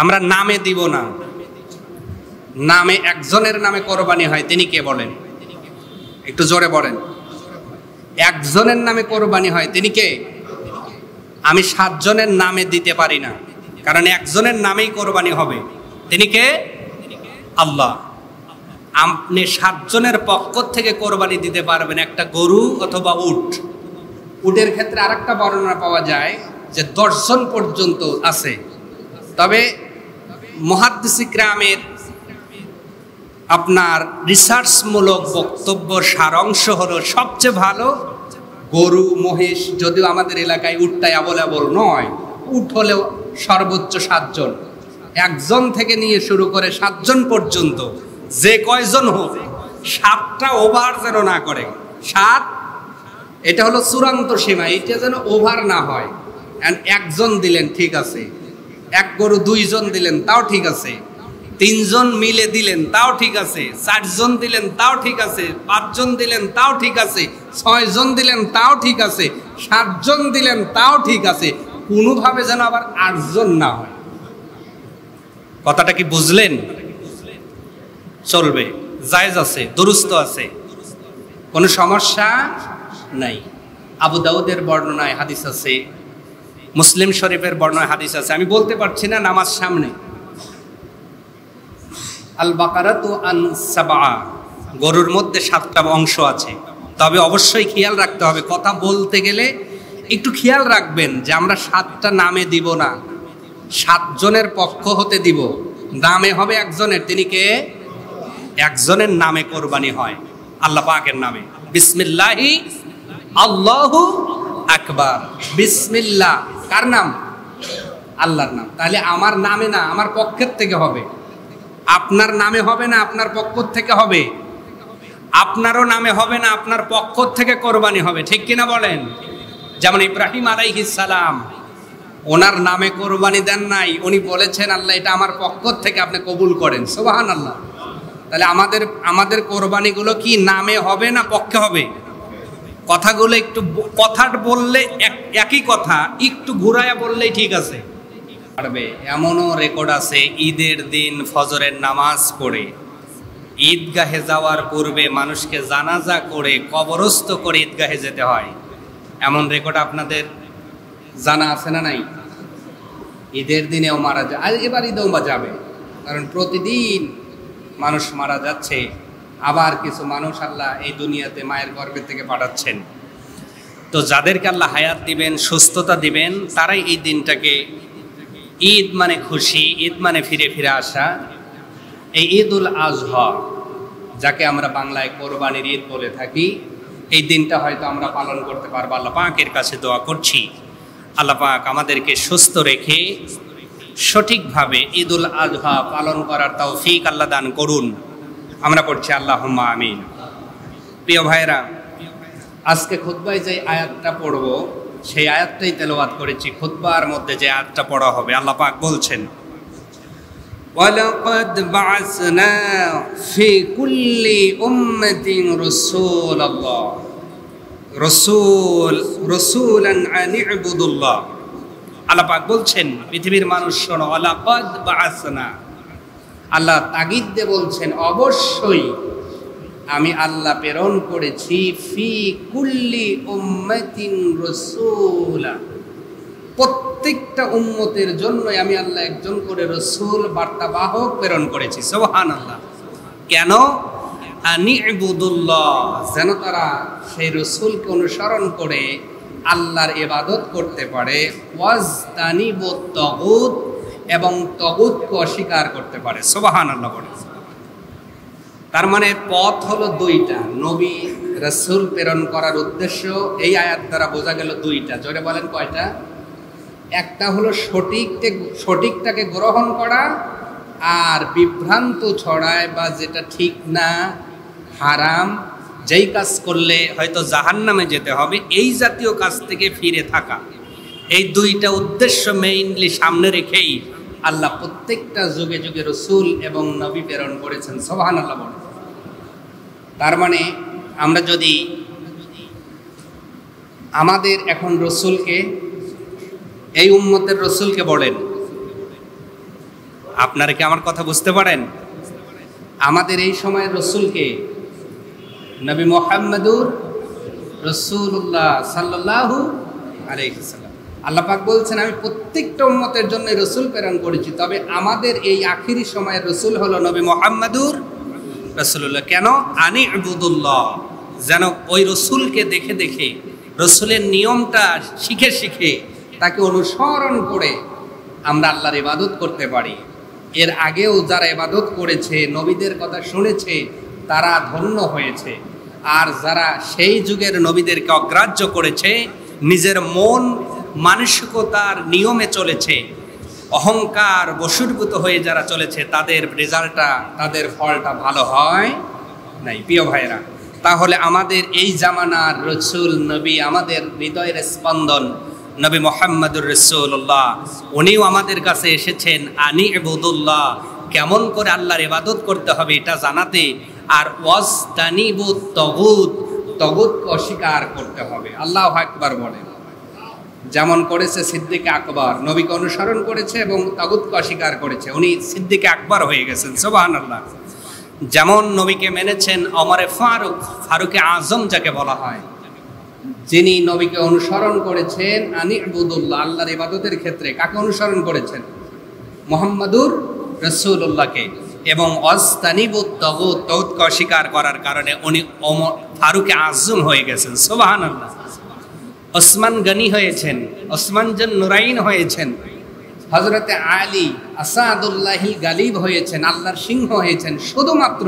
আমরা নামে দিব না, নামে একজনের নামে কোরবানি হয়, তিনি কে বলেন? একটু জোরে বলেন। একজনের নামে কোরবানি হয়, তিনি কে? আমি 7 জনের নামে দিতে পারি না, কারণ একজনের নামেই কোরবানি হবে, তিনি কে? আল্লাহ। আপনি 7 জনের পক্ষ থেকে কোরবানি দিতে পারবেন একটা গরু অথবা উট। উটের ক্ষেত্রে আরেকটা বর্ণনা পাওয়া যায় যে 10 জন পর্যন্ত আছে, তবে মুহাদ্দিস ইকরামের আপনার রিসার্চমূলক বক্তব্য সারাংশ হলো সবচেয়ে ভালো গরু মহিষ, যদিও আমাদের এলাকায় উটটাই অ্যাভেলেবল নয়, উট হলেও সর্বোচ্চ 7 জন, একজন থেকে নিয়ে শুরু করে 7 জন পর্যন্ত, যে কয়জন হোক 7টা ওভার যেন না করে। 7 এটা হলো চূড়ান্ত সীমা, এটা যেন ওভার না হয়। একজন দিলেন ঠিক আছে, এক গরু 2 জন দিলেন তাও ঠিক আছে, 3 জন মিলে দিলেন তাও ঠিক আছে, 4 জন দিলেন তাও ঠিক আছে, 5 জন দিলেন তাও ঠিক আছে, 6 জন দিলেন তাও ঠিক আছে, 7 জন দিলেন তাও ঠিক আছে, কোনোভাবে যেন আবার 8 জন না হয়। কথাটা কি বুঝলেন? চলবে, জায়েজ আছে, দুরুস্ত আছে, কোনো সমস্যা নাই। আবু দাউদের বর্ণনায় হাদিস আছে, মুসলিম শরীফের বর্ণনায় হাদিস আছে, আমি বলতে পারছি না নামাজ সামনে। আল বাকারাতু আন সাবআ, গরুর মধ্যে 7টা অংশ আছে, তবে অবশ্যই খেয়াল রাখতে হবে, কথা বলতে গেলে একটু খেয়াল রাখবেন যে আমরা 7টা নামে দিব না, 7 জনের পক্ষ হতে দিব, নামে হবে একজনের, তিনি কে? একজনের নামে কোরবানি হয়, আল্লাহ পাকের নামে। বিসমিল্লাহি আল্লাহু আকবার। বিসমিল্লাহ কার নাম? আল্লাহর নাম। তাহলে আমার নামে না, আমার পক্ষের থেকে হবে। আপনার নামে হবে না, আপনার পক্ষ থেকে হবে। আপনারও নামে হবে না, আপনার পক্ষ থেকে কোরবানি হবে, ঠিক কিনা বলেন? যেমন ইব্রাহিম আলাইহিস সালাম, ওনার নামে কোরবানি দেন নাই, উনি বলেছেন আল্লাহ এটা আমার পক্ষ থেকে আপনি কবুল করেন, সুবহানাল্লাহ। তাহলে আমাদের কোরবানিগুলো কি নামে হবে না পক্ষে হবে? কথাগুলো একটু, কথা বললে একই কথা, একটু ঘুরায়া বললেই ঠিক আছে। এমনও রেকর্ড আছে, ঈদের দিন ফজরের নামাজ পড়ে ঈদগাহে যাওয়ার পূর্বে মানুষকে জানাজা করে কবরস্থ করে ঈদগাহে যেতে হয়, এমন রেকর্ড আপনাদের জানা আছে না নাই? ঈদের দিনেও মারা যায়, আর এবার ঈদেও যাবে, কারণ প্রতিদিন মানুষ মারা যাচ্ছে, আবার কিছু মানুষ আল্লাহ এই দুনিয়াতে মায়ের গর্ভে থেকে পাঠাচ্ছেন। তো যাদেরকে আল্লাহ হায়াত দিবেন, সুস্থতা দিবেন, তারাই এই দিনটাকে, ঈদ মানে খুশি, ঈদ মানে ফিরে ফিরে আসা, এই ঈদুল আজহা যাকে আমরা বাংলায় কোরবানির ঈদ বলে থাকি, এই দিনটা হয়তো আমরা পালন করতে পারবো। আল্লাহ পাকের কাছে দোয়া করছি, আল্লাহ পাক আমাদেরকে সুস্থ রেখে সঠিকভাবে ঈদুল আজহা পালন করার তৌফিক আল্লাহ দান করুন। আমরা পড়ছি আল্লাহুম্মা আমিন। প্রিয় ভাইরা, আজকে খুতবায় যে আয়াতটা পড়ব সেই আয়াতটাই তেলাওয়াত করেছি। খুতবার মধ্যে যে আয়াতটা পড়া হবে, আল্লাহ পাক বলছেন, ওয়ালাকাদ বা'আসনা ফি কুল্লি উম্মাতিন রাসূলান আন ইবুদুল্লাহ। আল্লাহ পাক বলছেন, পৃথিবীর মানুষ শোনো, ওয়ালাকাদ বা'আসনা, আল্লাহ তাগিদ দিয়ে বলছেন, অবশ্যই আমি আল্লাহ প্রেরণ করেছি ফি কুল্লি উম্মাতিন রাসূলা, প্রত্যেকটা উম্মতের জন্য আমি আল্লাহ একজন করে রাসূল, বার্তাবাহক প্রেরণ করেছি, সুবহানাল্লাহ। কেন? আনি ইবুদুল্লাহ, যেন তারা সেই রাসূলকে অনুসরণ করে আল্লাহর ইবাদত করতে পারে, ওয়াজতানিবুত তাগুত, এবং তাগুতকে অস্বীকার করতে পারে, সুবহানাল্লাহ বলে। তার মানে পথ হলো 2টা, নবী রাসূল প্রেরণ করার উদ্দেশ্য এই আয়াত দ্বারা বোঝা গেল 2টা। জোরে বলেন কয়টা? একটা হলো সঠিকটাকে গ্রহণ করা, আর বিভ্রান্ত ছড়ায় বা যেটা ঠিক না, হারাম, যেই কাজ করলে হয়তো জাহান্নামে যেতে হবে, এই জাতীয় কাজ থেকে ফিরে থাকা। এই 2টা উদ্দেশ্য মেইনলি সামনে রেখেই আল্লাহ প্রত্যেকটা যুগে যুগে রাসূল এবং নবী প্রেরণ করেছেন, সুবহানাল্লাহ বলেন। তার মানে আমরা যদি আমাদের এখন রাসূলকে, এই উম্মতের রাসূলকে বলেন, আপনারা কি আমার কথা বুঝতে পারেন? আমাদের এই সময়ের রসুলকে নবী মুহাম্মদুর রাসূলুল্লাহ সাল্লাল্লাহু আলাইহি ওয়াসাল্লাম, আল্লাহ পাক বলছেন আমি প্রত্যেকটা উম্মতের জন্য রসুল প্রেরণ করেছি, তবে আমাদের এই আখিরি সময়ের রসুল হলো নবী মুহাম্মদুর রাসূলুল্লাহ। কেন? আনি ইবুদুল্লাহ, যেন ওই রসুলকে দেখে দেখে, রসুলের নিয়মটা শিখে শিখে, তাকে অনুসরণ করে আমরা আল্লাহর ইবাদত করতে পারি। এর আগেও যারা ইবাদত করেছে, নবীদের কথা শুনেছে, তারা ধন্য হয়েছে। আর যারা সেই যুগের নবীদেরকে অগ্রাহ্য করেছে, নিজের মন মানসিকতার নিয়মে চলেছে, অহংকার বশীভূত হয়ে যারা চলেছে, তাদের রেজাল্টটা, তাদের ফলটা ভালো হয় নাই। প্রিয় ভাইরা, তাহলে আমাদের এই জামানার রসুল নবী, আমাদের হৃদয়ের স্পন্দন নবী মুহাম্মদুর রাসূলুল্লাহ, উনিও আমাদের কাছে এসেছেন আনি ইবুদুল্লাহ, কেমন করে আল্লাহর ইবাদত করতে হবে এটা জানাতে, আর ওয়াজতানিবুত তাগুত, তাগুতকে অস্বীকার করতে হবে। আল্লাহু আকবার বলেন। যেমন করেছে সিদ্দিক আকবর, নবীকে অনুসরণ করেছে এবং তাগুতকে অস্বীকার করেছে, উনি সিদ্দিক আকবর হয়ে গেছেন, সুবহানাল্লাহ। যেমন নবীকে মেনেছেন ওমরে ফারুক, ফারুকে আজম যাকে বলা হয়, যিনি নবীকে অনুসরণ করেছেন আনি ইবুদুল্লাহ, আল্লাহর ইবাদতের ক্ষেত্রে কাকে অনুসরণ করেছেন? মুহাম্মদুর রাসূলুল্লাহকে। এবং ওয়াজতানিবুত তাগুত, তাগুতকে অস্বীকার করার কারণে উনি ফারুকে আজম হয়ে গেছেন, সুবহানাল্লাহ। ওসমান গনি হয়েছেন, ওসমান জুন নুরাইন হয়েছেন, হযরতে আলী আসাদুল্লাহি গালিব হয়েছেন, আল্লাহর সিংহ হয়েছেন, শুধুমাত্র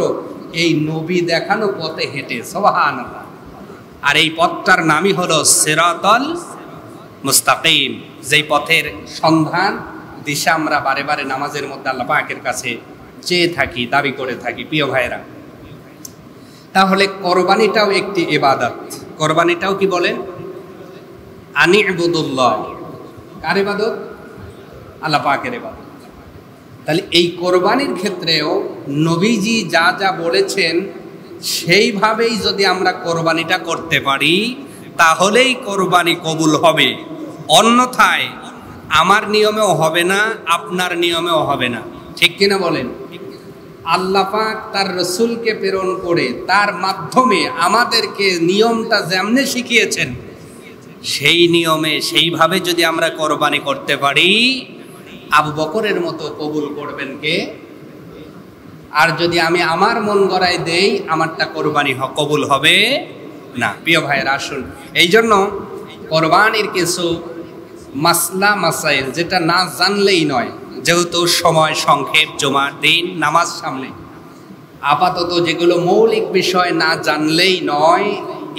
এই নবী দেখানো পথে হেঁটে, সুবহানাল্লাহ। আর এই পথটার নামই হলো সিরাতাল মুস্তাকিম, যেই পথের সন্ধান দিশা আমরা বারে বারে নামাজের মধ্যে আল্লাহ পাকের কাছে চেয়ে থাকি, দাবি করে থাকি। প্রিয় ভাইরা, তাহলে কোরবানিটাও একটি ইবাদত। কোরবানিটাও কি বলেন? আনি ইবুদুল্লাহ। কার ইবাদত? আল্লাহ পাকের ইবাদত। তাহলে এই কোরবানির ক্ষেত্রেও নবীজি যা যা বলেছেন সেইভাবেই যদি আমরা কোরবানিটা করতে পারি, তাহলেই কোরবানি কবুল হবে। অন্যথায় আমার নিয়মেও হবে না, আপনার নিয়মেও হবে না। ঠিক কিনা বলেন? আল্লাহ পাক তার রসুলকে প্রেরণ করে তার মাধ্যমে আমাদেরকে নিয়মটা যেমনে শিখিয়েছেন, সেই নিয়মে সেইভাবে যদি আমরা কোরবানি করতে পারি, আবু বকরের মতো কবুল করবেন কে? আর যদি আমি আমার মন গড়ায় দেই, আমারটা কোরবানি কবুল হবে না। প্রিয় ভাইয়ের আসুন, এই জন্য কোরবানির কিছু মাসলা মাসাইল যেটা না জানলেই নয়, যেহেতু সময় সংক্ষেপ, জুমার দিন, নামাজ সামনে, আপাতত যেগুলো মৌলিক বিষয় না জানলেই নয়,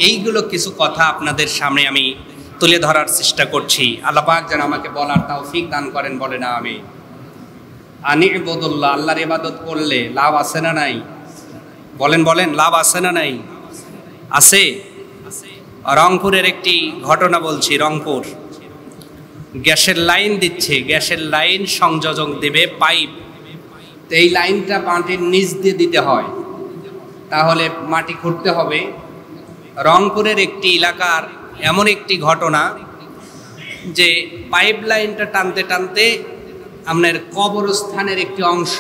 এইগুলো কিছু কথা আপনাদের সামনে আমি তুলে ধরার চেষ্টা করছি। আল্লাহ পাক যেন আমাকে বলার তৌফিক দান করেন, বলে না আমি। আনি ইবুদুল্লাহ, আল্লাহর ইবাদত করলে লাভ আছে না নাই? বলেন বলেন, লাভ আছে না নাই? আছে। রংপুরের একটি ঘটনা বলছি। রংপুর গ্যাসের লাইন দিচ্ছে, গ্যাসের লাইন সংযোজন দেবে পাইপ, তো এই লাইনটা মাটির নিচ দিয়ে দিতে হয়, তাহলে মাটি খুঁড়তে হবে। রংপুরের একটি এলাকার এমন একটি ঘটনা যে পাইপ লাইনটা টানতে টানতে আপনার কবরস্থানের একটি অংশ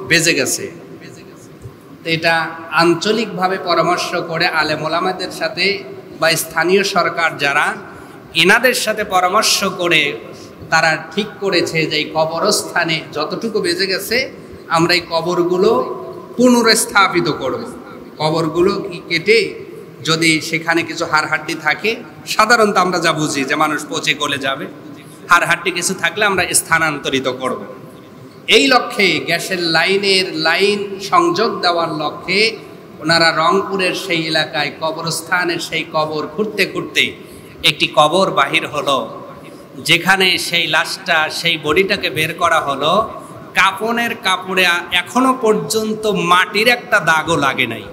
বেজে গেছে। তো এটা আঞ্চলিকভাবে পরামর্শ করে আলেম ওলামাদের সাথে বা স্থানীয় সরকার যারা, এনাদের সাথে পরামর্শ করে তারা ঠিক করেছে যে এই কবরস্থানে যতটুকু বেজে গেছে আমরা এই কবরগুলো পুনরস্থাপিত করব। কবরগুলো কেটে যদি সেখানে কিছু হাড়হাড্ডি থাকে, সাধারণত আমরা যা বুঝি যে মানুষ পচে গলে যাবে, হাড়হাড্ডি কিছু থাকলে আমরা স্থানান্তরিত করব। এই লক্ষ্যে গ্যাসের লাইন সংযোগ দেওয়ার লক্ষ্যে ওনারা রংপুরের সেই এলাকায় কবরস্থানের সেই কবর খুঁড়তে খুঁড়তে একটি কবর বাহির হলো, যেখানে সেই লাশটা, সেই বডিটাকে বের করা হলো, কাপড়ে এখনো পর্যন্ত মাটির একটা দাগও লাগে নাই।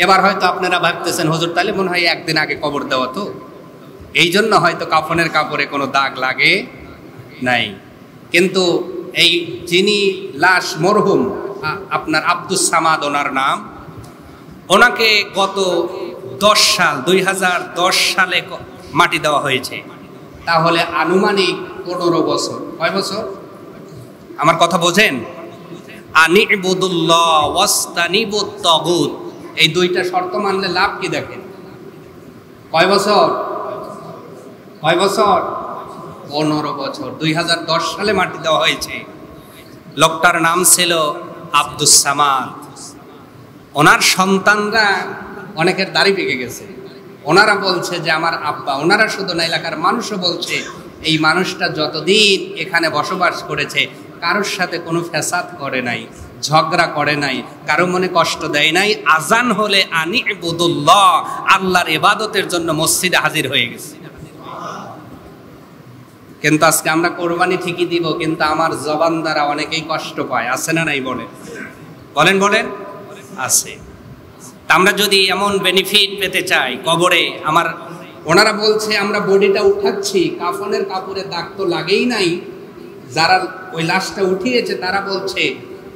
এবার হয়তো আপনারা ভাবতেছেন, হুজুর তাহলে মনে হয় একদিন আগে কবর দেওয়া, তো এই জন্য হয়তো কাফনের কাপড়ে কোনো দাগ লাগে নাই। কিন্তু এই যিনি লাশ, মরহুম আপনার আব্দুস সামাদ ওনার নাম, ওনাকে গত 2010 সালে মাটি দেওয়া হয়েছে। তাহলে আনুমানিক 15 বছর, কয় বছর? আমার কথা বোঝেন? আনিবুদুল্লাহ ওয়াস্তানিবুত তাগুত, এই দুইটা শর্ত মানলে লাভ কি দেখেন? কয় বছর? 15 বছর। 2010 সালে মাটি দেওয়া হয়েছে। লোকটার নাম ছিল আব্দুস সামাদ। ওনার সন্তানরা অনেকের দাড়ি পেকে গেছে। ওনারা বলছে যে আমার আব্বা, ওনারা শুধু না, এলাকার মানুষও বলছে এই মানুষটা যতদিন এখানে বসবাস করেছে কারোর সাথে কোনো ফ্যাসাদ করে নাই, ঝগড়া করে নাই, কারো মনে কষ্ট দেয় নাই। আজান হলে আনিবুদুল্লাহ, আল্লাহর ইবাদতের জন্য মসজিদে হাজির হয়ে গেছে। কিন্তু আজকে আমরা কোরবানি ঠিকই দিব, কিন্তু আমার জবান দ্বারা অনেকেই কষ্ট পায়। আছে না নাই? বলেন আছে। আমরা যদি এমন বেনিফিট পেতে চাই কবরে, ওনারা বলছে আমরা বডিটা উঠাচ্ছি, কাফনের কাপড়ে দাগ তো লাগেই নাই। যারা ওই লাশটা উঠিয়েছে তারা বলছে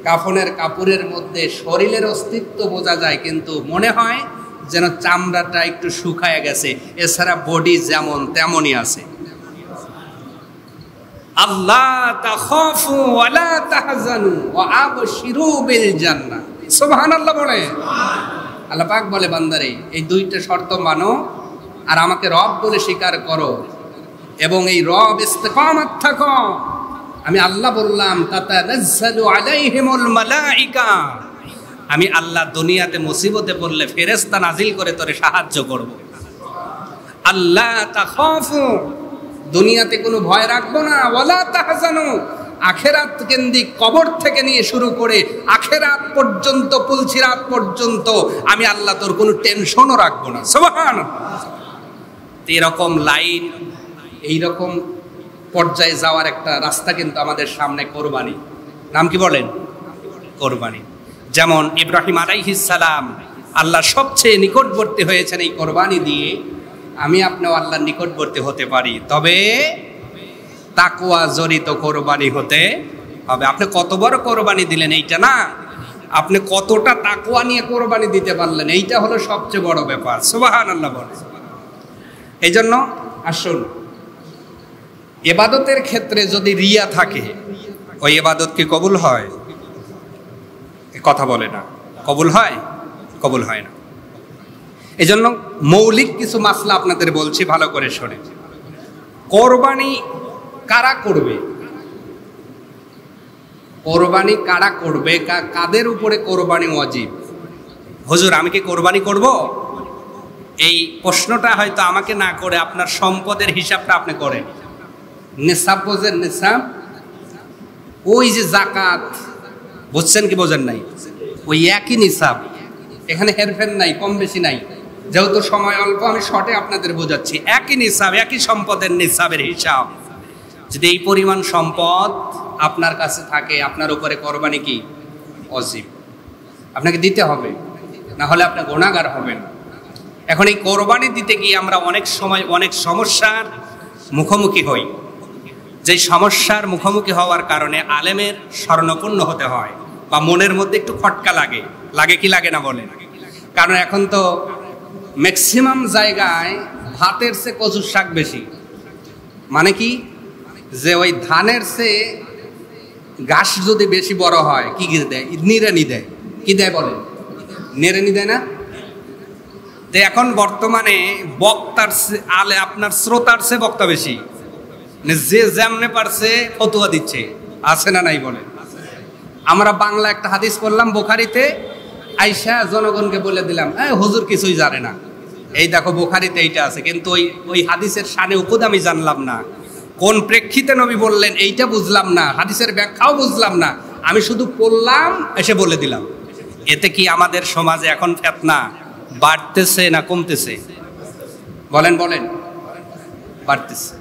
কাফনের কাপড়ের মধ্যে শরীরের অস্তিত্ব বোঝা যায়, কিন্তু মনে হয় যেন চামড়াটা একটু শুকায় গেছে, এছাড়া বডি যেমন তেমনই আছে। আল্লাহ তাখাফু ওয়ালা তাহজানু ওয়া আবশিরু বিল জান্নাহ। সুবহানাল্লাহ বলে। আল্লাহ পাক বলে, বান্দারে এই দুইটা শর্ত মানো আর আমাকে রব বলে স্বীকার করো, এবং এই রব ইস্তিকামাত থাকো। আমি আল্লাহ বললাম তাতানাজ্জালু আলাইহিমুল মালাইকা, আমি আল্লাহ দুনিয়াতে মুসিবতে পড়লে ফেরেশতা নাজিল করে তোরে সাহায্য করব। আল্লাহ তাখাফু, দুনিয়াতে কোনো ভয় রাখবো না। ওয়ালা তাহজানু, আখেরাত কেন্দ্রিক কবর থেকে নিয়ে শুরু করে আখেরাত পর্যন্ত, পুলসিরাত পর্যন্ত আমি আল্লাহ তোর কোনো টেনশনও রাখবো না। সুবহানাল্লাহ। এরকম লাইন, এইরকম পর্যায়ে যাওয়ার একটা রাস্তা কিন্তু আমাদের সামনে কোরবানি। নাম কি বলেন? কোরবানি। যেমন ইব্রাহিম আলাইহিস সালাম আল্লাহ সবচেয়ে নিকটবর্তী হয়েছেন এই কোরবানি দিয়ে। আমি আপনিও আল্লাহর নিকটবর্তী হতে পারি, তবে তাকওয়া জড়িত কোরবানি হতে হবে। আপনি কত বড় কোরবানি দিলেন এইটা না, আপনি কতটা তাকওয়া নিয়ে কোরবানি দিতে পারলেন, এইটা হলো সবচেয়ে বড় ব্যাপার। সুবহানাল্লাহ বলে। এই জন্য আসুন, ইবাদতের ক্ষেত্রে যদি রিয়া থাকে, ওই ইবাদত কি কবুল হয়? কথা বলে না। কবুল হয়? কবুল হয় না। এই জন্য মৌলিক কিছু মাসলা আপনাদের বলছি, ভালো করে শোনেন। কোরবানি কারা করবে? কোরবানি কারা করবে? কাদের উপরে কোরবানি ওয়াজিব? হুজুর আমি কি কোরবানি করব? এই প্রশ্নটা হয়তো আমাকে না করে আপনার সম্পদের হিসাবটা আপনি করেন। নেশাব বোঝেন? নেশাব ওই যে জাকাত, বুঝছেন কি বোঝেন নাই? ওই একই নিসাব, এখানে হেরফের নাই, কম বেশি নাই। যেহেতু সময় অল্প আমি শর্টে আপনাদের বোঝাচ্ছি। একই নিসাব, একই সম্পদের নিসাবের হিসাব। যদি এই পরিমাণ সম্পদ আপনার কাছে থাকে, আপনার উপরে কোরবানি কি ওয়াজিব, আপনাকে দিতে হবে, না হলে আপনি গুনাহগার হবেন। এখন এই কোরবানি দিতে গিয়ে আমরা অনেক সময় অনেক সমস্যার মুখোমুখি হই। যে সমস্যার মুখোমুখি হওয়ার কারণে আলেমের স্বর্ণপূর্ণ হতে হয়, বা মনের মধ্যে একটু খটকা লাগে। লাগে কি লাগে না বলেন? কারণ এখন তো ম্যাক্সিমাম জায়গায় ভাতের চেয়ে কচুর শাক বেশি। মানে কি, যে ওই ধানের চেয়ে ঘাস যদি বেশি বড় হয় কি দেয়? নিড়ানি দেয়। কি দেয় বলেন? নিড়ানি দেয় না? তো এখন বর্তমানে বক্তার আলে আপনার শ্রোতার চেয়ে বক্তা বেশি, যে যেমনে পারছে ফতুয়া দিচ্ছে। আছে না নাই বলে? আমরা বাংলা একটা হাদিস পড়লাম বুখারীতে, আইসা জনগণকে বলে দিলাম হুজুর কিছুই জানে না, এই দেখো বুখারীতে এইটা আছে, কিন্তু ওই হাদিসের শানে উকুদ আমি জানলাম না, কোন প্রেক্ষিতে নবী বললেন এইটা বুঝলাম না, হাদিসের ব্যাখ্যাও বুঝলাম না, আমি শুধু পড়লাম এসে বলে দিলাম। এতে কি আমাদের সমাজে এখন ফিতনা বাড়তেছে না কমতেছে? বলেন বাড়তেছে।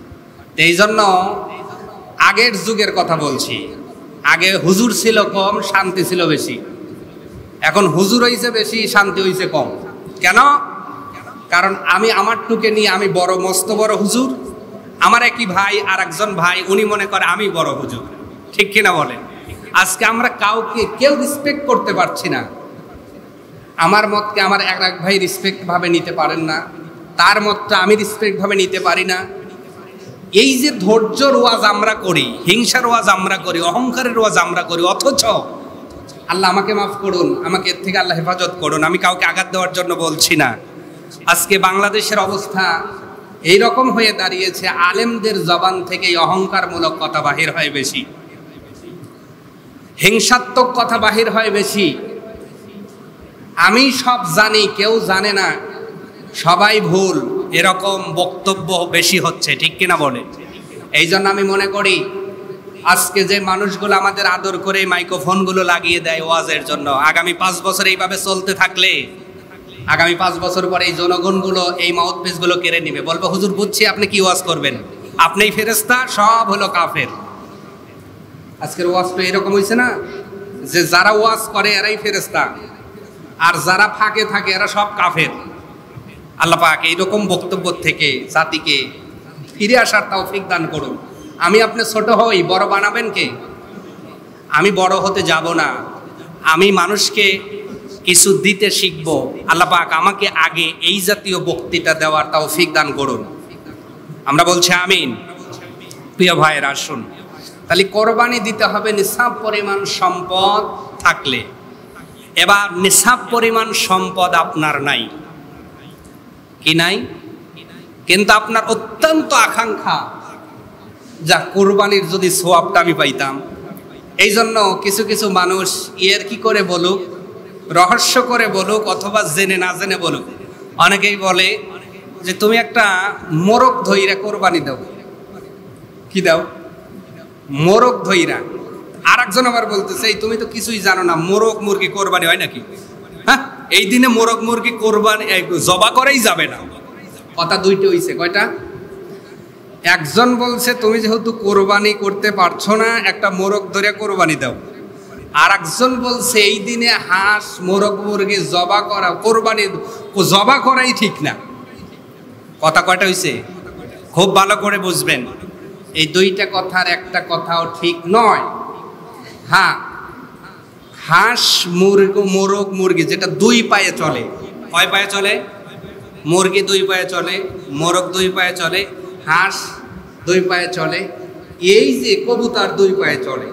এই জন্য আগের যুগের কথা বলছি, আগে হুজুর ছিল কম, শান্তি ছিল বেশি। এখন হুজুর হইছে বেশি, শান্তি হইছে কম। কেন? কারণ আমি আমার টুকে নিয়ে আমি বড়, মস্ত বড় হুজুর, আমার একই ভাই আর একজন ভাই উনি মনে করে আমি বড় হুজুর। ঠিক কিনা বলেন? আজকে আমরা কেউ রিসপেক্ট করতে পারছি না। আমার মতকে আমার এক ভাই রিসপেক্ট ভাবে নিতে পারেন না, তার মতটা আমি রিসপেক্ট ভাবে নিতে পারি না। এই যে ধৈর্যর ওয়াজ আমরা করি, হিংসার ওয়াজ আমরা করি, অহংকারের ওয়াজ আমরা করি, অথচ আল্লাহ আমাকে মাফ করুন, আমাকে এর থেকে আল্লাহ হেফাজত করুন, আমি কাউকে আঘাত দেওয়ার জন্য বলছি না। আজকে বাংলাদেশের অবস্থা এই রকম হয়ে দাঁড়িয়েছে, আলেমদের জবান থেকে অহংকারমূলক কথা বাহির হয় বেশি, হিংসাত্মক কথা বাহির হয় বেশি। আমি সব জানি, কেউ জানে না, সবাই ভুল, এরকম বক্তব্য বেশি হচ্ছে, ঠিক কিনা বলে? এই জন্য আমি মনে করি আজকে যে মানুষগুলো আমাদের আদর করে মাইক্রোফোনগুলো লাগিয়ে দেয় ওয়াজের জন্য, আগামী 5 বছর এইভাবে চলতে থাকলে আগামী 5 বছর পরে এই জনগণগুলো এই মাউথপিসগুলো কেড়ে নিবে, বলবো হুজুর বুঝছি আপনি কি ওয়াজ করবেন, আপনিই ফেরেশতা, সব হলো কাফের। আজকের ওয়াজ তো এরকম হয়েছে না যে যারা ওয়াজ করে এরাই ফেরেশতা, আর যারা ফাঁকে থাকে এরা সব কাফের। আল্লাহ পাক এইরকম বক্তব্য থেকে জাতিকে ফিরে আসার তৌফিক দান করুন। আমি আপনি ছোট হই, বড় বানাবেন কে? আমি বড় হতে যাব না, আমি মানুষকে কিছু দিতে শিখব। আল্লাহ পাক আমাকে আগে এই জাতীয় বক্তৃতা দেওয়ার তৌফিক দান করুন। আমরা বলছি আমিন। প্রিয় ভাইয়েরা, আসুন তাহলে কোরবানি দিতে হবে নিসাব পরিমাণ সম্পদ থাকলে। এবার নিসাব পরিমাণ সম্পদ আপনার নাই, কি নাই? কিন্তু আপনার অত্যন্ত আকাঙ্ক্ষা, যা কোরবানির যদি সোয়াবটা আমি পাইতাম। এই জন্য কিছু কিছু মানুষ এর কি করে বলুক, রহস্য করে বলুক অথবা জেনে না জেনে বলুক, অনেকেই বলে যে তুমি একটা মোরগ ধইরা কোরবানি দাও। কি দাও? মোরগ ধইরা। আর একজন আবার বলতেছে এই তুমি তো কিছুই জানো না, মোরগ মুরগি কোরবানি হয় নাকি? হ্যাঁ, এই দিনে মোরগ মুরগি কোরবানি জবা করাই যাবে না। কথা দুইটা হইছে, কয়টা? একজন বলছে তুমি যেহেতু কোরবানি করতে পারছো না, একটা মোরগ ধরে কোরবানি দাও। আর একজন বলছে এই দিনে হাঁস মোরগ মুরগি জবা করা, কোরবানি জবা করাই ঠিক না। কথা কয়টা হইছে? খুব ভালো করে বুঝবেন, এই দুইটা কথার একটা কথাও ঠিক নয়। হ্যাঁ, হাঁস মোরগ মুরগি যেটা 2 পায়ে চলে, কয় পায়ে চলে? মুরগি 2 পায়ে চলে, মোরগ 2 পায়ে চলে, হাঁস 2 পায়ে চলে, এই যে কবুতর 2 পায়ে চলে,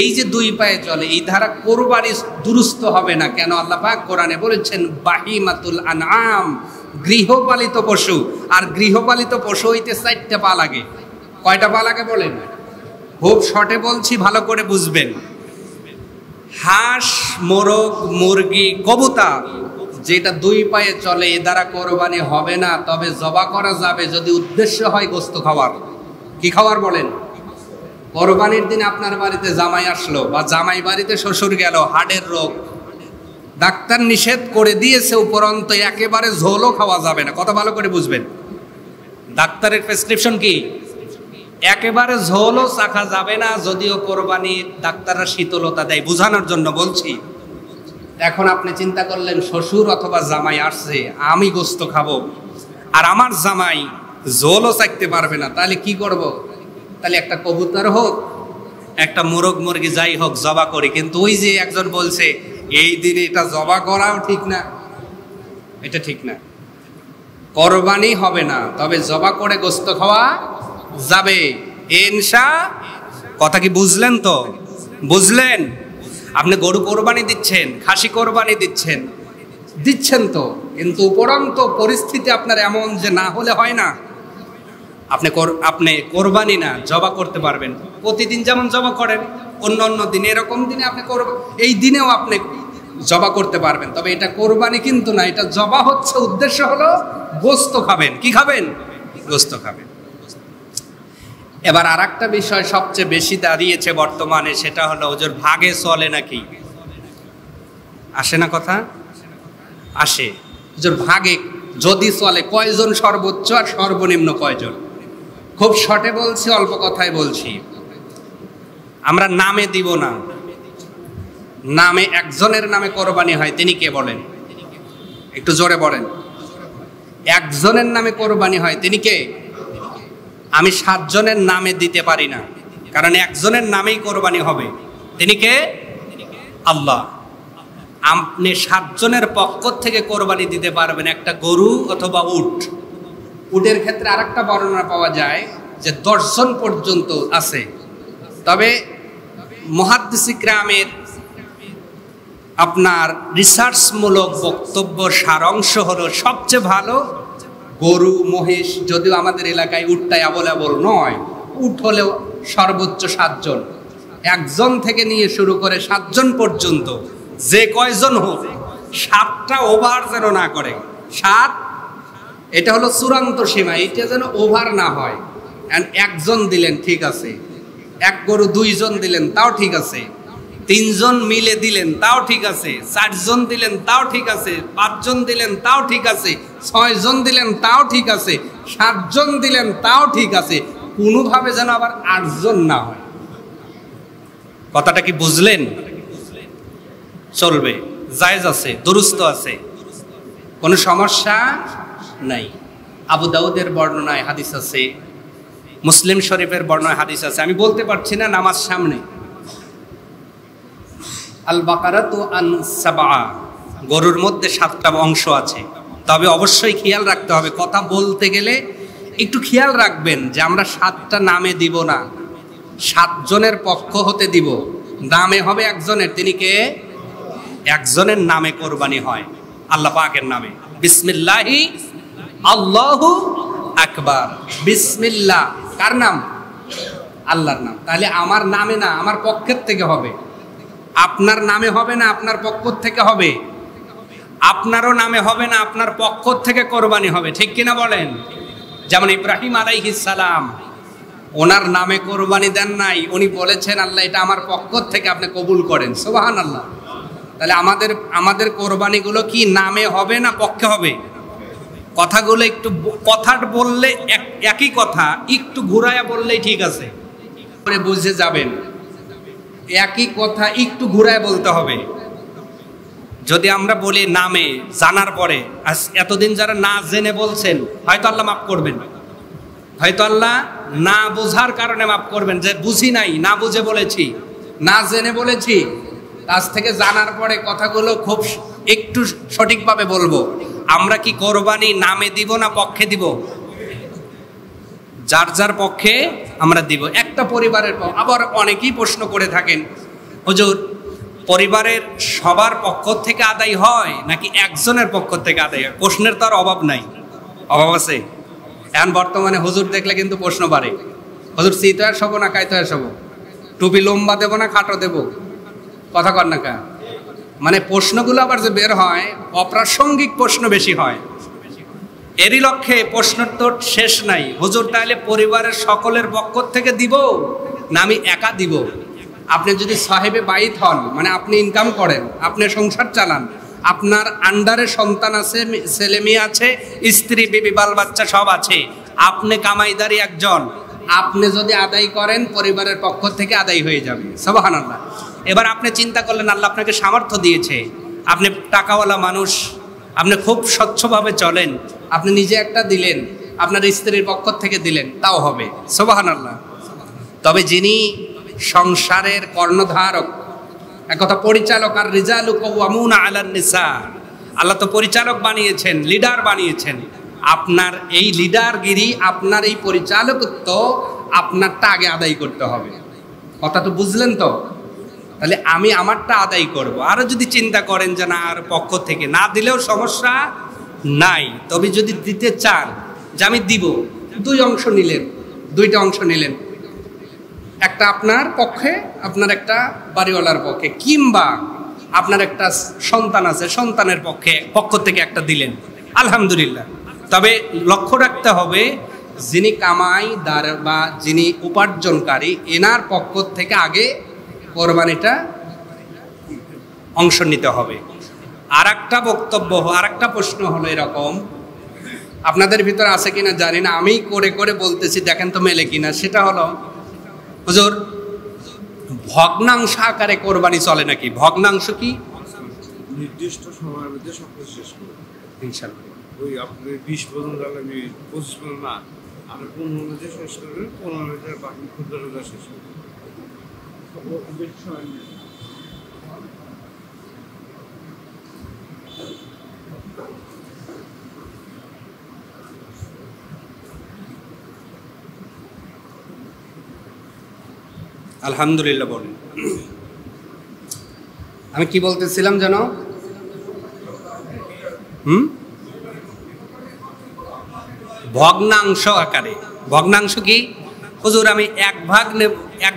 এই যে 2 পায়ে চলে, এই ধারা কোরবানি দুরুস্ত হবে না। কেন? আল্লাহ পাক কোরআনে বলেছেন বাহিমাতুল আনআম, গৃহপালিত পশু। আর গৃহপালিত পশু হইতে 4টা পা লাগে। কয়টা পা লাগে বলেন? খুব শর্টে বলছি, ভালো করে বুঝবেন। হাঁস মোরগ মুরগি কবুতর যেটা 2 পায়ে চলে, এ দ্বারা কোরবানি হবে না, তবে জবা করা যাবে যদি উদ্দেশ্য হয় গোস্ত খাওয়ার। কি খাওয়ার বলেন? কোরবানির দিন আপনার বাড়িতে জামাই আসলো বা জামাই বাড়িতে শ্বশুর গেল, হাড়ের রোগ, ডাক্তার নিষেধ করে দিয়েছে, উপরন্ত একেবারে ঝোলও খাওয়া যাবে না। কত ভালো করে বুঝবেন, ডাক্তারের প্রেসক্রিপশন কি? একেবারে ঝোলও চাখা যাবে না। যদিও কোরবানির ডাক্তাররা শীতলতা দেয়, বোঝানোর জন্য বলছি। এখন আপনি চিন্তা করলেন শ্বশুর অথবা জামাই আসছে, আমি গোস্ত খাবো, আর আমার জামাই ঝোলও চাইতে পারবে না, তাহলে কি করব? তাহলে একটা কবুতর হোক, একটা মোরগ মুরগি যাই হোক জবা করি। কিন্তু ওই যে একজন বলছে এই দিনে এটা জবা করাও ঠিক না, এটা ঠিক না। কোরবানি হবে না, তবে জবা করে গোস্ত খাওয়া যাবে ইনশাআল্লাহ। কথা কি বুঝলেন? তো বুঝলেন? আপনি গরু কোরবানি দিচ্ছেন, খাসি কোরবানি দিচ্ছেন তো, কিন্তু উপরন্ত পরিস্থিতি আপনার এমন যে না হলে হয় না। আপনি কোরবানি না জবা করতে পারবেন, প্রতিদিন যেমন জবা করেন, অন্য দিনে এরকম দিনে আপনি এই দিনেও আপনি জবা করতে পারবেন, তবে এটা কোরবানি কিন্তু না, এটা জবা হচ্ছে, উদ্দেশ্য হলো গোস্ত খাবেন। কি খাবেন? গোস্ত খাবেন। এবার আর একটা বিষয় সবচেয়ে বেশি দাঁড়িয়েছে বর্তমানে, সেটা হলো ওজোর ভাগে চলে নাকি? আসে না কথা? আসে। ওজোর ভাগে যদি চলে, কয়জন সর্বোচ্চ আর সর্বনিম্ন কয়জন? খুব শর্টে বলছি, অল্প কথায় বলছি। আমরা নামে দিব না, নামে একজনের নামে কোরবানি হয়, তিনি কে বলেন? একটু জোরে বলেন। একজনের নামে কোরবানি হয়, তিনি কে? আমি 7 জনের নামে দিতে পারি না, কারণ একজনের নামেই কোরবানি হবে। তিনি কে? আল্লাহ। আপনি 7 জনের পক্ষ থেকে কোরবানি দিতে পারবেন একটা গরু অথবা উট। উটের ক্ষেত্রে আরেকটা বর্ণনা পাওয়া যায় যে 10 জন পর্যন্ত আছে। তবে মুহাদ্দিস ইকরামের আপনার রিসার্চমূলক বক্তব্য সারাংশ হলো সবচেয়ে ভালো গরু মহিষ, যদিও আমাদের এলাকায় উটটাই অ্যাভেলেবল নয়, উট হলেও সর্বোচ্চ 7 জন, 1 জন থেকে নিয়ে শুরু করে 7 জন পর্যন্ত, যে কয়জন হোক 7টা ওভার যেন না করে। 7 এটা হলো চূড়ান্ত সীমা, এটা যেন ওভার না হয়। 1 জন দিলেন ঠিক আছে, 1 গরু 2 জন দিলেন তাও ঠিক আছে, 3 জন মিলে দিলেন তাও ঠিক আছে, 4 জন দিলেন তাও ঠিক আছে, 5 জন দিলেন তাও ঠিক আছে, 6 জন দিলেন তাও ঠিক আছে, 7 জন দিলেন তাও ঠিক আছে, কোনোভাবে যেন আবার 8 জন না হয়। কথাটা কি বুঝলেন? চলবে, জায়েজ আছে, দুরুস্ত আছে, কোনো সমস্যা নাই। আবু দাউদের বর্ণনায় হাদিস আছে, মুসলিম শরীফের বর্ণনায় হাদিস আছে, আমি বলতে পারছি না নামাজ সামনে। আল বাকারাতু আন সাবআ, গরুর মধ্যে 7টা অংশ আছে, তবে অবশ্যই খেয়াল রাখতে হবে, কথা বলতে গেলে একটু খেয়াল রাখবেন যে আমরা 7টা নামে দিব না, 7 জনের পক্ষ হতে দিব। নামে হবে একজনের, তিনি কে? একজনের নামে কোরবানি হয়, আল্লাহ পাকের নামে। বিসমিল্লাহি আল্লাহু আকবার। বিসমিল্লাহ কার নাম? আল্লাহর নাম। তাহলে আমার নামে না, আমার পক্ষের থেকে হবে। আপনার নামে হবে না, আপনার পক্ষ থেকে হবে। আপনারও নামে হবে না, আপনার পক্ষ থেকে কোরবানি হবে, ঠিক কিনা বলেন? যেমন ইব্রাহিম আলাইহিস সালাম, ওনার নামে কোরবানি দেন নাই, উনি বলেছেন আল্লাহ এটা আমার পক্ষ থেকে আপনি কবুল করেন, সুবহানাল্লাহ। তাহলে আমাদের কোরবানিগুলো কি নামে হবে না পক্ষে হবে? কথাগুলো একটু, কথা বললে একই কথা, একটু ঘুরায়া বললেই ঠিক আছে, বুঝে যাবেন। একই কথা একটু ঘুরায় বলতে হবে। যদি আমরা বলি নামে, জানার পরে, এতদিন যারা না জেনে বলছেন, হয়তো আল্লাহ মাফ করবেন, হয়তো আল্লাহ না বোঝার কারণে মাফ করবেন, যে বুঝি নাই, না বুঝে বলেছি, না জেনে বলেছি। আজ থেকে জানার পরে কথাগুলো খুব একটু সঠিকভাবে বলবো। আমরা কি কোরবানি নামে দিব না পক্ষে দিব? যার যার পক্ষে আমরা দিব। একটা পরিবারের, আবার অনেকেই প্রশ্ন করে থাকেন, হুজুর পরিবারের সবার পক্ষ থেকে আদায় হয় নাকি একজনের পক্ষ থেকে আদায় হয়? প্রশ্নের তো আর অভাব নাই, অভাব আছে। এখন বর্তমানে হুজুর দেখলে কিন্তু প্রশ্ন বাড়ে, হুজুর চিতয়ার শোবো না কায়তয়ার শোবো, টুপি লম্বা দেবো না খাটো দেবো, কথা কর না কা। মানে প্রশ্নগুলো আবার যে বের হয়, অপ্রাসঙ্গিক প্রশ্ন বেশি হয়। এরই লক্ষ্যে প্রশ্নের তো শেষ নাই, হুজুর তাহলে পরিবারের সকলের পক্ষ থেকে দিব না আমি একা দিব? আপনি যদি সাহেবে বাইত হন, মানে আপনি ইনকাম করেন, আপনি সংসার চালান, আপনার আন্ডারে সন্তান আছে, ছেলে মেয়ে আছে, স্ত্রী বিবি বাল বাচ্চা সব আছে, আপনি কামাইদারি একজন, আপনি যদি আদায় করেন পরিবারের পক্ষ থেকে আদায় হয়ে যাবে, সুবহানাল্লাহ। এবার আপনি চিন্তা করলেন আল্লাহ আপনাকে সামর্থ্য দিয়েছে, আপনি টাকাওয়ালা মানুষ, আপনি খুব স্বচ্ছভাবে চলেন, আপনি নিজে একটা দিলেন, আপনার স্ত্রীর পক্ষ থেকে দিলেন, তাও হবে, সুবহানাল্লাহ। তবে যিনি সংসারের কর্ণধারক, একথা পরিচালক, আর রিজালু কাওয়ামুনা আলান নিসা, আল্লাহ তো পরিচালক বানিয়েছেন, লিডার বানিয়েছেন। আপনার এই লিডারগিরি, আপনার এই পরিচালকত্ব, আপনারটা আগে আদায় করতে হবে। কথা তো বুঝলেন তো? তাহলে আমি আমারটা আদায় করব। আরো যদি চিন্তা করেন যে না আর পক্ষ থেকে না দিলেও সমস্যা নাই, তবে যদি দিতে চান যে আমি দিব, 2 অংশ নিলেন, 2টা অংশ নিলেন, একটা আপনার পক্ষে, আপনার একটা বাড়িওয়ালার পক্ষে, কিংবা আপনার একটা সন্তান আছে, সন্তানের পক্ষ থেকে একটা দিলেন, আলহামদুলিল্লাহ। তবে লক্ষ্য রাখতে হবে যিনি কামাইদার বা যিনি উপার্জনকারী, এনার পক্ষ থেকে আগে কোরবানিটা অংশ নিতে হবে। আর একটা বক্তব্য, আর একটা প্রশ্ন হলো এরকম, আপনাদের ভিতরে আছে কিনা জানি না, আমি করে করে বলতেছি, দেখেন তো মেলে কিনা। সেটা হলো, হুজুর ভগ্নাংশ আকারে কোরবানি চলে নাকি? ভগ্নাংশ কি? নির্দিষ্ট সময়ের মধ্যে সব শেষ করবে ইনশাআল্লাহ। ওই আপনি 20 পর্যন্ত, আমি 25 পর্যন্ত না, আপনি 15 মধ্যে শেষ করবেন, 15 মিনিটের বাকি ক্ষুদ্রতা শেষ করবেন। বেশি সময় নেই। আলহামদুলিল্লাহ বলেন। আমি কি বলতেছিলাম যেন? ভগ্নাংশ আকারে। ভগ্নাংশ কি? হুজুর আমি এক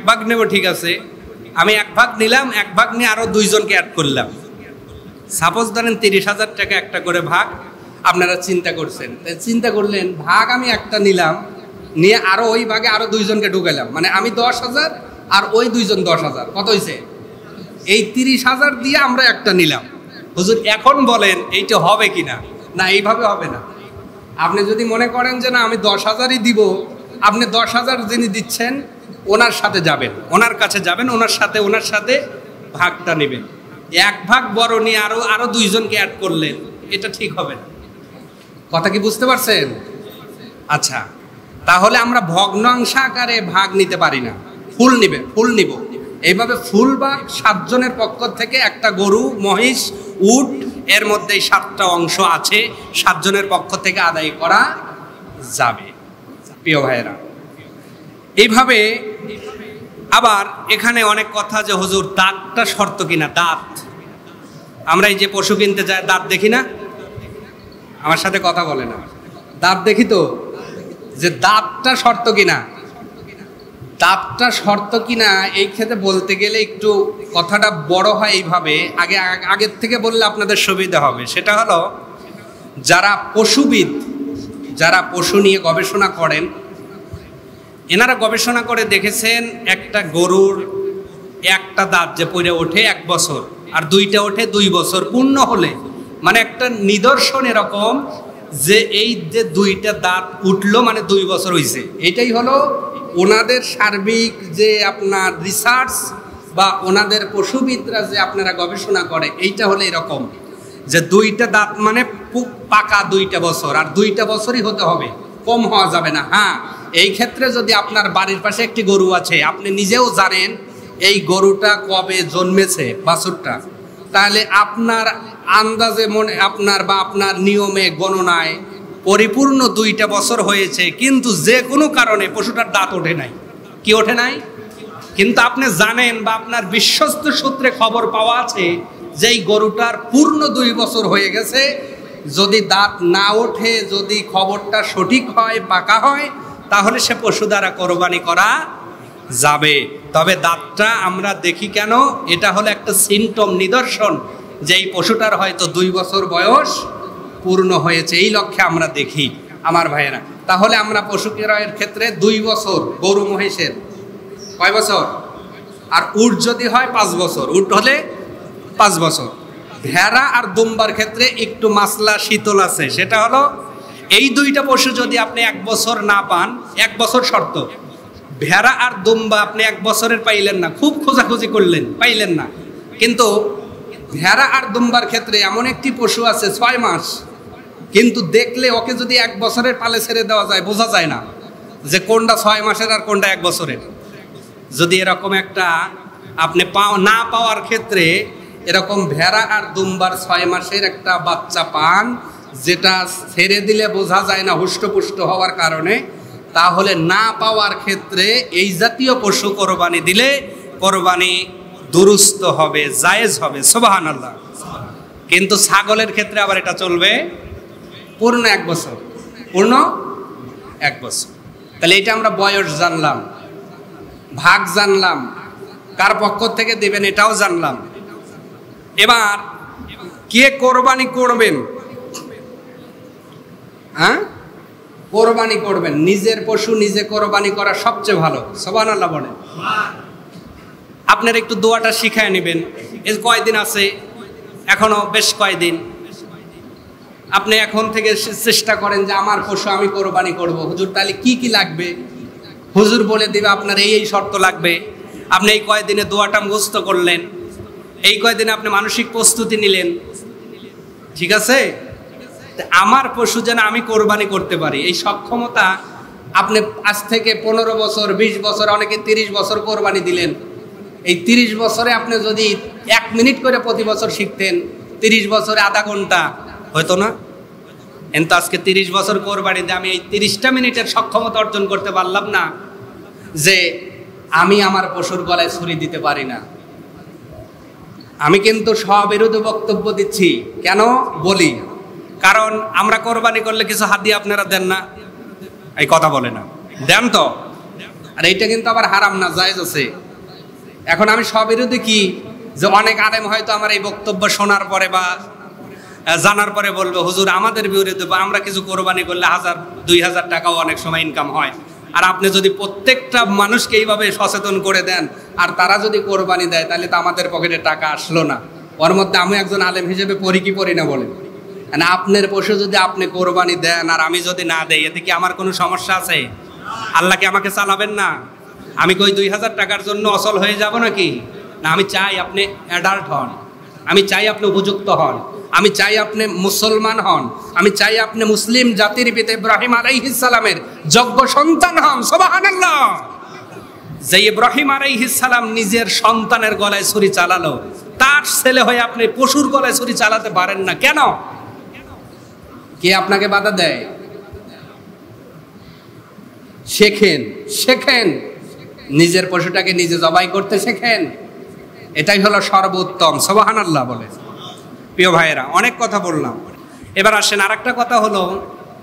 ভাগ নেব, ঠিক আছে, আমি এক ভাগ নিলাম, এক ভাগ নিয়ে আরো দুইজনকে অ্যাড করলাম। সাপোজ ধরেন 30,000 টাকা একটা করে ভাগ আপনারা চিন্তা করছেন, চিন্তা করলেন ভাগ আমি একটা নিলাম, নিয়ে আরো ওই ভাগে আরো দুইজনকে ঢুকাইলাম, মানে আমি 10,000 আর ওই দুইজন 10,000, কত হয়েছে? এই 30,000 দিয়ে আমরা একটা নিলাম। হুজুর এখন বলেন এইটা হবে কিনা? না, এইভাবে হবে না। আপনি যদি মনে করেন যে না আমি 10,000ই দিব, আপনি 10,000 যিনি দিচ্ছেন ওনার সাথে যাবেন, ওনার কাছে যাবেন, ওনার সাথে ভাগটা নেবেন। এক ভাগ বড় নিয়ে আরো দুইজনকে অ্যাড করলেন, এটা ঠিক হবে না। কথা কি বুঝতে পারছেন? আচ্ছা, তাহলে আমরা ভগ্নাংশ আকারে ভাগ নিতে পারি না, ফুল নিব। এইভাবে ফুল বা 7 জনের পক্ষ থেকে একটা গরু, মহিষ, উট, এর মধ্যে 7টা অংশ আছে, 7 জনের পক্ষ থেকে আদায় করা যাবে। প্রিয় ভাইয়েরা, এইভাবে আবার এখানে অনেক কথা যে হুজুর দাঁতটা শর্ত কিনা। দাঁত, আমরা এই যে পশু কিনতে যাই দাঁত দেখি না? আমার সাথে কথা বলে না। দাঁত দেখি তো, যে দাঁতটা শর্ত কিনা। দাঁতটা শর্ত কিনা এই ক্ষেত্রে বলতে গেলে একটু কথাটা বড় হয়। এইভাবে আগের থেকে বললে আপনাদের সুবিধা হবে। সেটা হলো যারা পশুবিদ, যারা পশু নিয়ে গবেষণা করেন, এনারা গবেষণা করে দেখেছেন একটা গরুর একটা দাঁত যে পড়ে ওঠে 1 বছর, আর 2টা ওঠে 2 বছর পূর্ণ হলে, মানে একটা নিদর্শন এরকম যে এই যে 2টা দাঁত উঠলো মানে 2 বছর হয়েছে। এটাই হলো ওনাদের সার্বিক যে আপনার রিসার্চ বা ওনাদের পশুবিদরা যে আপনারা গবেষণা করে, এইটা হলো এরকম যে 2টা দাঁত মানে পাকা 2টা বছর, আর 2টা বছরই হতে হবে, কম হওয়া যাবে না। হ্যাঁ, এই ক্ষেত্রে যদি আপনার বাড়ির পাশে একটি গরু আছে, আপনি নিজেও জানেন এই গরুটা কবে জন্মেছে বাছুরটা, তাহলে আপনার আন্দাজে মনে আপনার নিয়মে গণনায় পরিপূর্ণ 2টা বছর হয়েছে, কিন্তু যে কোনো কারণে পশুটার দাঁত ওঠে নাই। কি ওঠে নাই? কিন্তু আপনি জানেন বা আপনার বিশ্বস্ত সূত্রে খবর পাওয়া আছে যে এই গরুটার পূর্ণ 2 বছর হয়ে গেছে। যদি দাঁত না ওঠে, যদি খবরটা সঠিক হয়, পাকা হয়, তাহলে সে পশু দ্বারা কোরবানি করা যাবে। তবে দাঁতটা আমরা দেখি কেন? এটা হলো একটা সিমটম, নিদর্শন যে এই পশুটার হয়তো 2 বছর বয়স পূর্ণ হয়েছে, এই লক্ষ্যে আমরা দেখি আমার ভাইয়েরা। তাহলে আমরা পশু ক্রয়ের ক্ষেত্রে 2 বছর, গরু মহিষের কয় বছর? আর উট যদি হয় 5 বছর, উট হলে 5 বছর। ভেড়া আর দুম্বার ক্ষেত্রে একটু মাসলা শীতল আছে, সেটা হলো এই 2টা পশু যদি আপনি 1 বছর না পান, 1 বছর শর্ত। ভেড়া আর দুম্বা আপনি 1 বছরের পাইলেন না, খুব খোঁজাখুঁজি করলেন, পাইলেন না। কিন্তু ভেড়া আর দুম্বার ক্ষেত্রে এমন একটি পশু আছে 6 মাস, কিন্তু দেখলে ওকে যদি 1 বছরের পালে ছেড়ে দেওয়া যায়, বোঝা যায় না যে কোনটা 6 মাসের আর কোনটা 1 বছরের। যদি এরকম একটা আপনি না পাওয়ার ক্ষেত্রে এরকম ভেড়া আর দুম্বার 6 মাসের একটা বাচ্চা পান, যেটা ছেড়ে দিলে বোঝা যায় না হুষ্টপুষ্ট হওয়ার কারণে, তাহলে না পাওয়ার ক্ষেত্রে এই জাতীয় পশু কোরবানি দিলে কোরবানি দুরুস্ত হবে, জায়েজ হবে। সুবহানাল্লাহ। কিন্তু ছাগলের ক্ষেত্রে আবার এটা চলবে পূর্ণ 1 বছর, পূর্ণ 1 বছর। তাহলে এটা আমরা বয়স জানলাম, ভাগ জানলাম, কার পক্ষ থেকে দেবেন এটাও জানলাম। এবার কে কোরবানি করবেন? হ্যাঁ, কোরবানি করবেন, নিজের পশু নিজে কোরবানি করা সবচেয়ে ভালো। সুবহানাল্লাহ বলেন। আপনার একটু দোয়াটা শিখায় নেবেন। এই কয়দিন আছে, এখনো বেশ কয়দিন, আপনি এখন থেকে চেষ্টা করেন যে আমার পশু আমি কোরবানি করব। হুজুর তাহলে কি কি লাগবে? হুজুর বলে দিবে আপনার এই শর্ত লাগবে। আপনি এই কয়দিনে দোয়াটা মুখস্থ করলেন, এই কয়দিনে আপনি মানসিক প্রস্তুতি নিলেন, ঠিক আছে? আমার পশু যেন আমি কোরবানি করতে পারি, এই সক্ষমতা আপনি আজ থেকে 15 বছর, 20 বছর, অনেকে 30 বছর কোরবানি দিলেন। এই 30 বছরে আপনি যদি 1 মিনিট করে প্রতি বছর শিখতেন, 30 বছরে আধা ঘন্টা হয়তো না। কিন্তু আজকে 30 বছর কোরবানি দিয়ে আমি এই 30টা মিনিটের সক্ষমতা অর্জন করতে পারলাম না যে আমি আমার পশুর গলায় ছুরি দিতে পারি না। আমি কিন্তু স্ববিরোধী বক্তব্য দিচ্ছি। কেন বলি? কারণ আমরা কোরবানি করলে কিছু হাদিয়া আপনারা দেন না, এই কথা বলে না, দেন তো? আর এইটা কিন্তু আবার হারাম না, জায়েজ আছে। এখন আমি স্ববিরোধী কি, যে অনেক আলেম হয়তো আমার এই বক্তব্য শোনার পরে বা জানার পরে বলবে, হুজুর আমাদের বিরুদ্ধে আমরা কিছু কোরবানি করলে 1000-2000 টাকাও অনেক সময় ইনকাম হয়, আর আপনি যদি প্রত্যেকটা মানুষকে এইভাবে সচেতন করে দেন আর তারা যদি কোরবানি দেয়, তাহলে তো আমাদের পকেটে টাকা আসলো না। ওর মধ্যে আমি একজন আলেম হিসেবে পড়ি কি পড়ি না বলেন? মানে আপনার পশু যদি আপনি কোরবানি দেন আর আমি যদি না দেই, এতে কি আমার কোনো সমস্যা আছে? আল্লাহ কি আমাকে চালাবেন না? আমি কই 2000 টাকার জন্য অচল হয়ে যাব নাকি? না, আমি চাই আপনি অ্যাডাল্ট হন, আমি চাই আপনি উপযুক্ত হন, আমি চাই আপনি মুসলমান হন, আমি চাই আপনি মুসলিম জাতির পিতা ইব্রাহিম আলাইহিস সালামের যোগ্য সন্তান হন। সুবহানাল্লাহ। যে ইব্রাহিম আলাইহিস সালাম নিজের সন্তানের গলায় ছুরি চালালো, তার ছেলে হয়ে আপনি পশুর গলায় ছুরি চালাতে পারেন না কেন? কে আপনাকে বাধা দেয়? শেখেন, শেখেন, নিজের পশুটাকে নিজে জবাই করতে শেখেন। এটাই হলো সর্বোত্তম। সুবহানাল্লাহ বলে। প্রিয় ভাইয়েরা, অনেক কথা বললাম, এবার আসেন আরেকটা কথা হলো,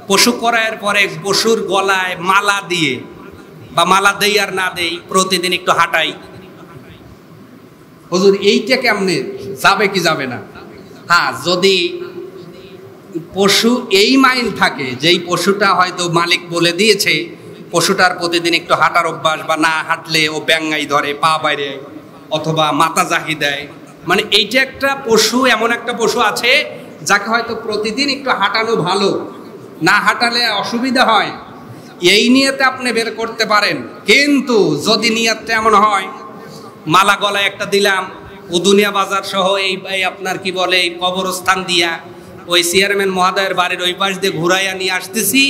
পশু করার পরে পশুর গলায় মালা দিয়ে বা মালা দেই আর না দেই, প্রতিদিন একটু হাঁটাই। হুজুর এইটা কেমনে, যাবে কি যাবে না? হ্যাঁ, যদি পশু এই মাইল থাকে যেই পশুটা হয়তো মালিক বলে দিয়েছে পশুটার প্রতিদিন একটু হাঁটার অভ্যাস, বা না হাঁটলে ও ব্যাঙ্গাই ধরে, পা বাইরে, অথবা মাথা জাহি দেয়, মানে এইটা একটা পশু, এমন একটা পশু আছে যাকে হয়তো প্রতিদিন একটু হাঁটানো ভালো, না হাঁটালে অসুবিধা হয়, এই নিয়তে আপনি বের করতে পারেন। কিন্তু যদি নিয়তটা এমন হয়, মালা গলায় একটা দিলাম, উদুনিয়া বাজার সহ এই আপনার কি বলে এই কবরস্থান দিয়া ওই চেয়ারম্যান মহোদয়ের বাড়ির ওই পাশ দিয়ে ঘুরাইয়া নিয়ে আসতেছি,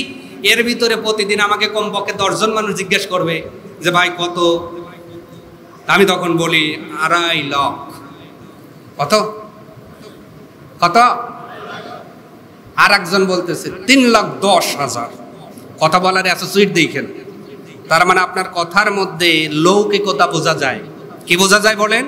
এর ভিতরে প্রতিদিন আমাকে কমপক্ষে 10 জন মানুষ জিজ্ঞেস করবে যে ভাই কত? আমি তখন বলি 2.5 লাখ। কত কত? আর একজন বলতেছে 3,10,000। কথা বলার অ্যাসোসিয়েট দেখেন, তার মানে আপনার কথার মধ্যে লৌকিকতা বোঝা যায়। কি বোঝা যায় বলেন?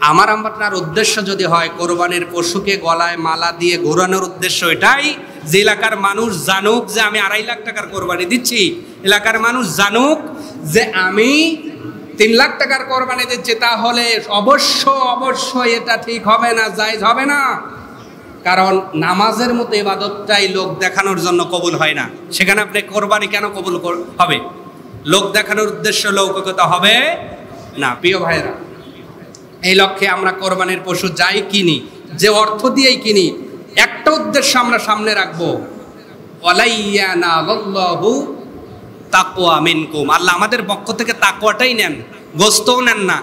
আমার আপনার উদ্দেশ্য যদি হয় কোরবানির পশুকে গলায় মালা দিয়ে ঘোরানোর উদ্দেশ্য এটাই যে এলাকার মানুষ জানুক যে আমি 2.5 লাখ টাকার কোরবানি দিচ্ছি, এলাকার মানুষ জানুক যে আমি 3 লাখ টাকার কোরবানি দিচ্ছি, তাহলে অবশ্যই এটা ঠিক হবে না, জায়েজ হবে না। কারণ নামাজের মতো ইবাদতটাই লোক দেখানোর জন্য কবুল হয় না। সেখানে আপনি কোরবানি কেন কবুল হবে? লোক দেখানোর উদ্দেশ্য লৌকিকতা হবে না। প্রিয় ভাইরা, এই লক্ষ্যে আমরা কোরবানির পশু যাই কিনি, যে অর্থ দিয়েই কিনি, একটা উদ্দেশ্য আমরা সামনে রাখবো, ওয়ালাইয়ানাল্লাহু তাকওয়া মিনকুম। আল্লাহ আমাদের পক্ষ থেকে তাকওয়াটাই নেন, গোস্তও নেন না,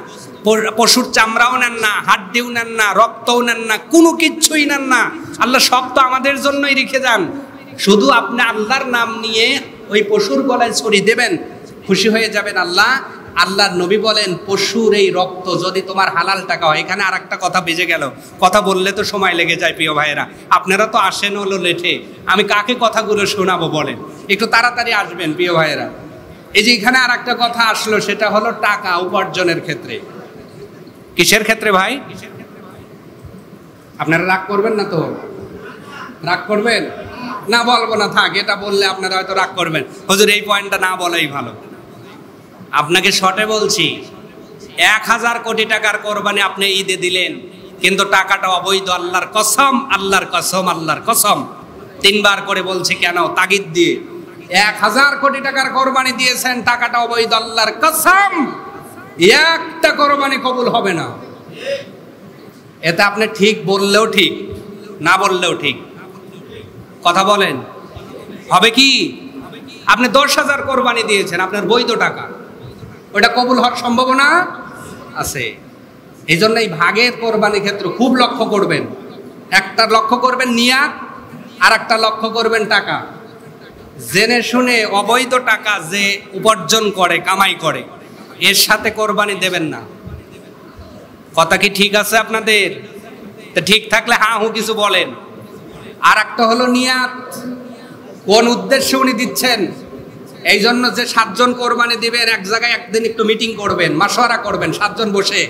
পশুর চামড়াও নেন না, হাড্ডিও নেন না, রক্তও নেন না, কোনো কিচ্ছুই নেন না। আল্লাহ সব তো আমাদের জন্যই রেখে যান। শুধু আপনি আল্লাহর নাম নিয়ে ওই পশুর গলায় ছড়ি দেবেন, খুশি হয়ে যাবেন আল্লাহ। আল্লাহর নবী বলেন, পশুর এই রক্ত যদি তোমার হালাল টাকা হয়। এখানে আর একটা কথা বেজে গেল, কথা বললে তো সময় লেগে যায়। প্রিয় ভাইয়েরা, আপনারা তো আসেন হলো লেটে, আমি কাকে কথাগুলো শোনাবো বলেন? একটু তাড়াতাড়ি আসবেন প্রিয় ভাইয়েরা। এই যে এখানে আর একটা কথা আসলো, সেটা হলো টাকা উপার্জনের ক্ষেত্রে। কিসের ক্ষেত্রে ভাই? আপনারা রাগ করবেন না তো? রাগ করবেন না? বলবো না, থাক, এটা বললে আপনারা হয়তো রাগ করবেন। হুজুর এই পয়েন্টটা না বলাই ভালো। আপনাকে শর্টে বলছি, 1000 কোটি টাকার কোরবানি আপনি ঈদে দিলেন, কিন্তু টাকাটা অবৈধ। আল্লাহর কসম, আল্লাহর কসম, আল্লাহর কসম, 3 বার করে বলছি, কেন? তাগিদ দিয়ে। 1000 কোটি টাকার কোরবানি দিয়েছেন, টাকাটা অবৈধ, আল্লাহর কসম একটা কোরবানি কবুল হবে না। এটা আপনি ঠিক বললেও ঠিক, না বললেও ঠিক। কথা বলেন, হবে কি? আপনি 10,000 কোরবানি দিয়েছেন, আপনার বৈধ টাকা, ওটা কবুল হওয়ার সম্ভাবনা আছে। এই জন্য এই ভাগের কোরবানি ক্ষেত্রে খুব লক্ষ্য করবেন। একটা লক্ষ্য করবেন নিয়াত, আর একটা লক্ষ্য করবেন টাকা। জেনে শুনে অবৈধ টাকা যে উপার্জন করে, কামাই করে, এর সাথে কোরবানি দেবেন না। কথা কি ঠিক আছে আপনাদের? তো ঠিক থাকলে হ্যাঁ হু কিছু বলেন। আর একটা হলো নিয়াত, কোন উদ্দেশ্যে উনি দিচ্ছেন। এই জন্য যে 7 জন কোরবানি দিবেন এক জায়গায় একদিন একটু মিটিং করবেন, মাশওয়ারা করবেন 7 জন বসে,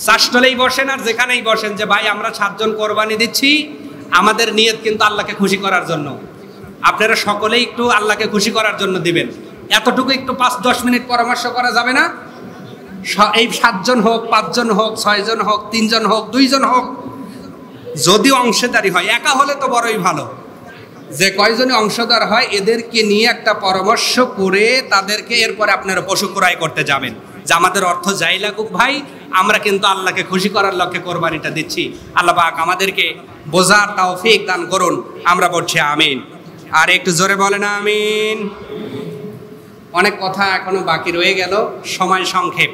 চাষটলেই বসেন আর যেখানেই বসেন যে ভাই আমরা 7 জন কোরবানি দিচ্ছি, আমাদের নিয়ত কিন্তু আল্লাহকে খুশি করার জন্য। আপনারা সকলেই একটু আল্লাহকে খুশি করার জন্য দিবেন। এতটুকু একটু 5-10 মিনিট পরামর্শ করা যাবে না? এই 7 জন হোক, 5 জন হোক, 6 জন হোক, 3 জন হোক, 2 জন হোক, যদি অংশীদারি হয়, একা হলে তো বড়ই ভালো, যে কয়জনে অংশীদার হয় এদেরকে নিয়ে একটা পরামর্শ করে তাদেরকে এরপরে আপনারা পশু ক্রয় করতে যাবেন, যে আমাদের অর্থ যাই লাগুক ভাই, আমরা কিন্তু আল্লাহকে খুশি করার লক্ষ্যে কোরবানিটা দিচ্ছি। আল্লাহ পাক আমাদেরকে বোঝার তৌফিক দান করুন। আমরা বলছি আমিন। আর একটু জোরে বলেন আমিন। অনেক কথা এখনো বাকি রয়ে গেল, সময় সংক্ষেপ।